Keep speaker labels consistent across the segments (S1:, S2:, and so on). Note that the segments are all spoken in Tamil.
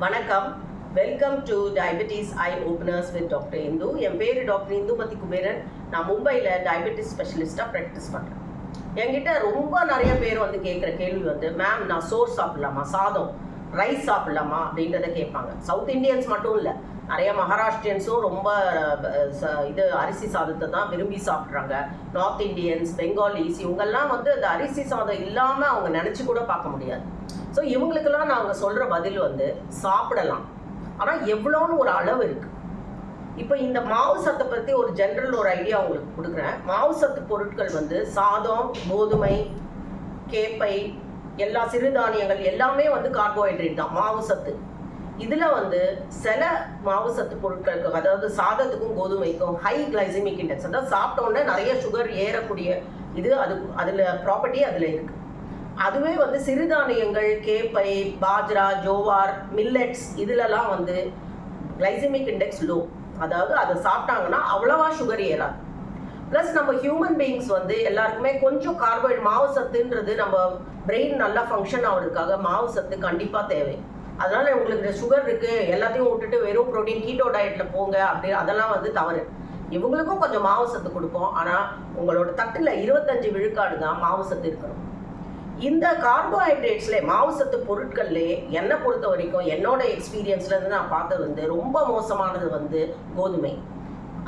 S1: வணக்கம். Welcome to diabetes eye openers with doctor Indu. என் பேர் டாக்டர் இந்துமதி குபேரன். நான் மும்பையில் டயபெட்டிஸ் ஸ்பெஷலிஸ்ட்டாக ப்ராக்டிஸ் பண்ணுறேன். என்கிட்ட ரொம்ப நிறைய பேர் வந்து கேட்குற கேள்வி வந்து, மேம் நான் சோறு சாப்பிட்லாமா, சாதம் ரைஸ் சாப்பிட்லாமா அப்படின்றத கேட்பாங்க. சவுத் இண்டியன்ஸ் மட்டும் இல்லை, நிறைய மகாராஷ்டிரியன்ஸும் ரொம்ப இது அரிசி சாதத்தை தான் விரும்பி சாப்பிட்றாங்க. நார்த் இண்டியன்ஸ், பெங்காலிஸ், இவங்கெல்லாம் வந்து அந்த அரிசி சாதம் இல்லாமல் அவங்க நினச்சி கூட பார்க்க முடியாது. ஸோ இவங்களுக்கெல்லாம் நாங்கள் சொல்கிற பதில் வந்து சாப்பிடலாம், ஆனால் எவ்வளோன்னு ஒரு அளவு இருக்குது. இப்போ இந்த மாவு சத்தை பற்றி ஒரு ஜென்ரல் ஒரு ஐடியா உங்களுக்கு கொடுக்குறேன். மாவு சத்து பொருட்கள் வந்து சாதம், கோதுமை, கேப்பை, எல்லா சிறுதானியங்கள் எல்லாமே வந்து கார்போஹைட்ரேட் தான் மாவு சத்து. இதில் வந்து சில மாவு சத்து பொருட்களுக்கு, அதாவது சாதத்துக்கும் கோதுமைக்கும் ஹை கிளைசிமிக் இண்டெக்ஸ், அதாவது சாப்பிட்டோன்னே நிறைய சுகர் ஏறக்கூடிய இது அதில் ப்ராப்பர்ட்டி அதில் இருக்குது. அதுவே வந்து சிறுதானியங்கள், கேப்பை, பாஜ்ரா, ஜோவார், மில்லட்ஸ் இதிலலாம் வந்து கிளைசிமிக் இண்டெக்ஸ் லோ, அதாவது அதை சாப்பிட்டாங்கன்னா அவ்வளவா சுகர் ஏறாது. ப்ளஸ் நம்ம ஹியூமன் பீயிங்ஸ் வந்து எல்லாருக்குமே கொஞ்சம் கார்போஹைட்ரேட், மாவு சத்துன்றது நம்ம பிரெயின் நல்லா ஃபங்க்ஷன் ஆகிறதுக்காக மாவு சத்து கண்டிப்பாக தேவை. அதனால உங்களுக்கு சுகர் இருக்குது எல்லாத்தையும் விட்டுட்டு வெறும் ப்ரோட்டீன் கீட்டோ டயட்டில் போங்க அப்படி, அதெல்லாம் வந்து தவறு. இவங்களுக்கும் கொஞ்சம் மாவு சத்து கொடுப்போம், ஆனால் உங்களோட தட்டில் 25 விழுக்காடு தான் மாவு சத்து இருக்கணும். இந்த கார்போஹைட்ரேட்ஸ்ல மாவு சத்து பொருட்கள்லே என்னை பொறுத்த வரைக்கும் என்னோட எக்ஸ்பீரியன்ஸ்ல இருந்து நான் பார்த்தது வந்து ரொம்ப மோசமானது வந்து கோதுமை,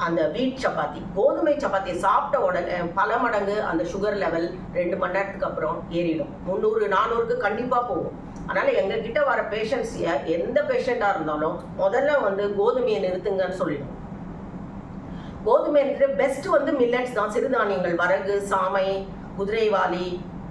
S1: அந்த வீட் சப்பாத்தி. கோதுமை சப்பாத்தியை சாப்பிட்ட உடனே பல மடங்கு அந்த சுகர் லெவல் 2 மணி நேரத்துக்கு அப்புறம் ஏறிடும். 300-400க்கு கண்டிப்பாக போகும். அதனால எங்ககிட்ட வர பேஷண்ட்ஸ் எந்த பேஷண்டாக இருந்தாலும் முதல்ல வந்து கோதுமையை நிறுத்துங்கன்னு சொல்லிடும். கோதுமை பெஸ்ட் வந்து மில்லட்ஸ் தான், சிறுதானியங்கள், வரகு, சாமை, குதிரைவாலி,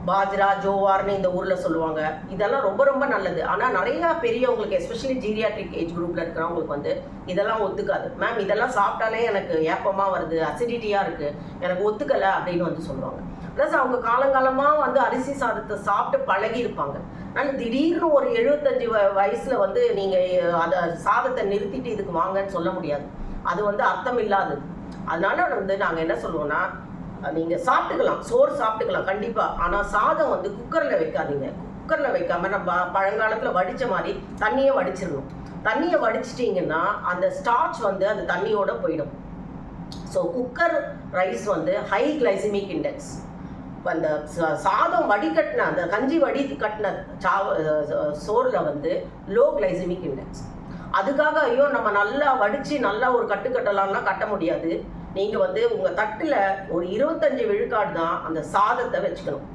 S1: பாஜ்ரா, ஜோவார்னு இந்த ஊரில் சொல்லுவாங்க. இதெல்லாம் ரொம்ப ரொம்ப நல்லது. ஆனால் நிறையா பெரியவங்களுக்கு, எஸ்பெஷலி ஜீரியாட்ரிக் ஏஜ் குரூப்பில் இருக்கிறவங்களுக்கு வந்து இதெல்லாம் ஒத்துக்காது. மேம் இதெல்லாம் சாப்பிட்டாலே எனக்கு ஏப்பமாக வருது, அசிடிட்டியாக இருக்குது, எனக்கு ஒத்துக்கலை அப்படின்னு வந்து சொல்லுவாங்க. ப்ளஸ் அவங்க காலங்காலமாக வந்து அரிசி சாதத்தை சாப்பிட்டு பழகி இருப்பாங்க. ஆனால் திடீர்னு ஒரு 75 வயசில் வந்து நீங்கள் அதை சாதத்தை நிறுத்திட்டு இதுக்கு வாங்கன்னு சொல்ல முடியாது. அது வந்து அர்த்தம் இல்லாதது. அதனால வந்து நாங்கள் என்ன சொல்லுவோம்னா, நீங்கள் சாப்பிட்டுக்கலாம், சோறு சாப்பிட்டுக்கலாம் கண்டிப்பாக, ஆனால் சாதம் வந்து குக்கரில் வைக்காதீங்க. குக்கரில் வைக்காமல் நம்ம பழங்காலத்தில் வடித்த மாதிரி தண்ணியை வடிச்சிடணும். தண்ணியை வடிச்சிட்டிங்கன்னா அந்த ஸ்டார்ச் வந்து அந்த தண்ணியோட போயிடும். ஸோ குக்கர் ரைஸ் வந்து ஹை கிளைசிமிக் இண்டெக்ஸ். அந்த சாதம் வடிகட்டின, அந்த கஞ்சி வடிகட்டின சோறில் வந்து லோ கிளைசிமிக் இண்டெக்ஸ். அதுக்காக ஐயோ நம்ம நல்லா வடித்து நல்லா ஒரு கட்டலாம்னா கட்ட முடியாது. நீங்கள் வந்து உங்கள் தட்டில் ஒரு 25 விழுக்காடு தான் அந்த சாதத்தை வச்சுக்கணும்.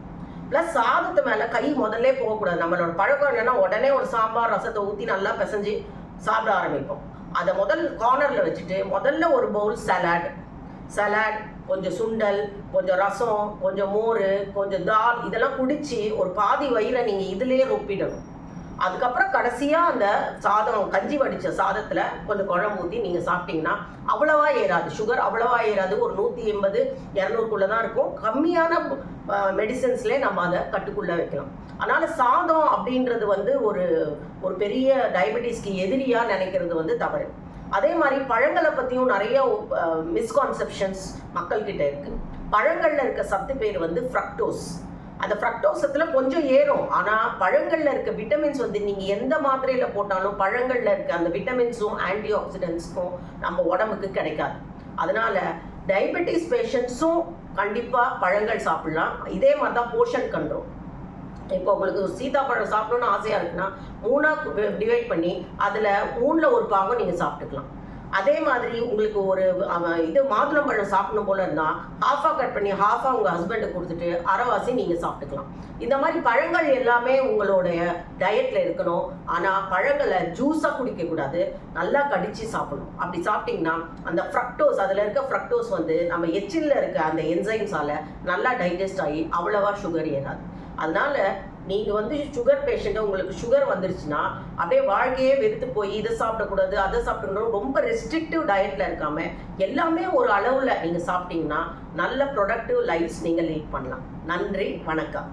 S1: ப்ளஸ் சாதத்து மேலே கை முதல்ல போகக்கூடாது. நம்மளோட பழக்கம் என்னென்னா, உடனே ஒரு சாம்பார் ரசத்தை ஊற்றி நல்லா பிசைஞ்சு சாப்பிட ஆரம்பிப்போம். அதை முதல் கார்னரில் வச்சுட்டு முதல்ல ஒரு பவுல் சலாட், கொஞ்சம் சுண்டல், கொஞ்சம் ரசம், கொஞ்சம் மோர், கொஞ்சம் தால், இதெல்லாம் குடித்து ஒரு பாதி வயிறை நீங்கள் இதிலே ரொப்பிடணும். அதுக்கப்புறம் கடைசியாக அந்த சாதம், கஞ்சி வடித்த சாதத்தில் கொஞ்சம் குழம்பு ஊற்றி நீங்கள் சாப்பிட்டீங்கன்னா அவ்வளவா ஏறாது, சுகர் அவ்வளவா ஏறாது. ஒரு 180-200க்குள்ளே தான் இருக்கும். கம்மியான மெடிசன்ஸ்லேயே நம்ம அதை கட்டுக்குள்ளே வைக்கலாம். அதனால் சாதம் அப்படின்றது வந்து ஒரு பெரிய டயபெட்டிஸ்க்கு எதிரியாக நினைக்கிறது வந்து தவறு. அதே மாதிரி பழங்களை பற்றியும் நிறைய மிஸ்கான்செப்ஷன்ஸ் மக்கள்கிட்ட இருக்குது. பழங்களில் இருக்க சத்து பேர் வந்து ஃப்ரக்டோஸ். அந்த ஃப்ரக்டோசத்தில் கொஞ்சம் ஏறும், ஆனால் பழங்களில் இருக்க விட்டமின்ஸ் வந்து நீங்கள் எந்த மாத்திரையில் போட்டாலும் பழங்களில் இருக்க அந்த விட்டமின்ஸும் ஆன்டி ஆக்சிடென்ட்ஸும் நம்ம உடம்புக்கு கிடைக்காது. அதனால் டயபெட்டிஸ் பேஷண்ட்ஸும் கண்டிப்பாக பழங்கள் சாப்பிட்லாம். இதே மாதிரி தான் போர்ஷன் கண்ட்ரோல். இப்போ உங்களுக்கு சீதாப்பழம் சாப்பிடணும்னு ஆசையாக இருக்குன்னா 3ஆக டிவைட் பண்ணி அதில் 3ல் ஒரு பாகம் நீங்கள் சாப்பிட்டுக்கலாம். அதே மாதிரி உங்களுக்கு ஒரு இது மாதுளம்பழம் சாப்பிடணும் போல இருந்தால் ஹாஃபாக கட் பண்ணி ஹாஃபாக உங்கள் ஹஸ்பண்டுக்கு கொடுத்துட்டு அரைவாசி நீங்கள் சாப்பிட்டுக்கலாம். இந்த மாதிரி பழங்கள் எல்லாமே உங்களுடைய டயட்டில் இருக்கணும். ஆனால் பழங்களை ஜூஸாக குடிக்கக்கூடாது, நல்லா கடித்து சாப்பிடணும். அப்படி சாப்பிட்டிங்கன்னா அந்த ஃப்ரக்டோஸ், அதில் இருக்க ஃப்ரக்டோஸ் வந்து நம்ம எச்சிலில் இருக்க அந்த என்சைம்ஸால் நல்லா டைஜஸ்ட் ஆகி அவ்வளவா சுகர் ஏறாது. அதனால நீங்கள் வந்து சுகர் பேஷண்ட்டு, உங்களுக்கு சுகர் வந்துருச்சுன்னா அப்படியே வாழ்க்கையே வெறுத்து போய் இதை சாப்பிடக்கூடாது அதை சாப்பிடக்கூடாது ரொம்ப ரெஸ்ட்ரிக்டிவ் டயட்டில் இருக்காமல் எல்லாமே ஒரு அளவில் நீங்கள் சாப்பிட்டீங்கன்னா நல்ல ப்ரொடக்டிவ் லைஃப்ஸ் நீங்கள் லீட் பண்ணலாம். நன்றி, வணக்கம்.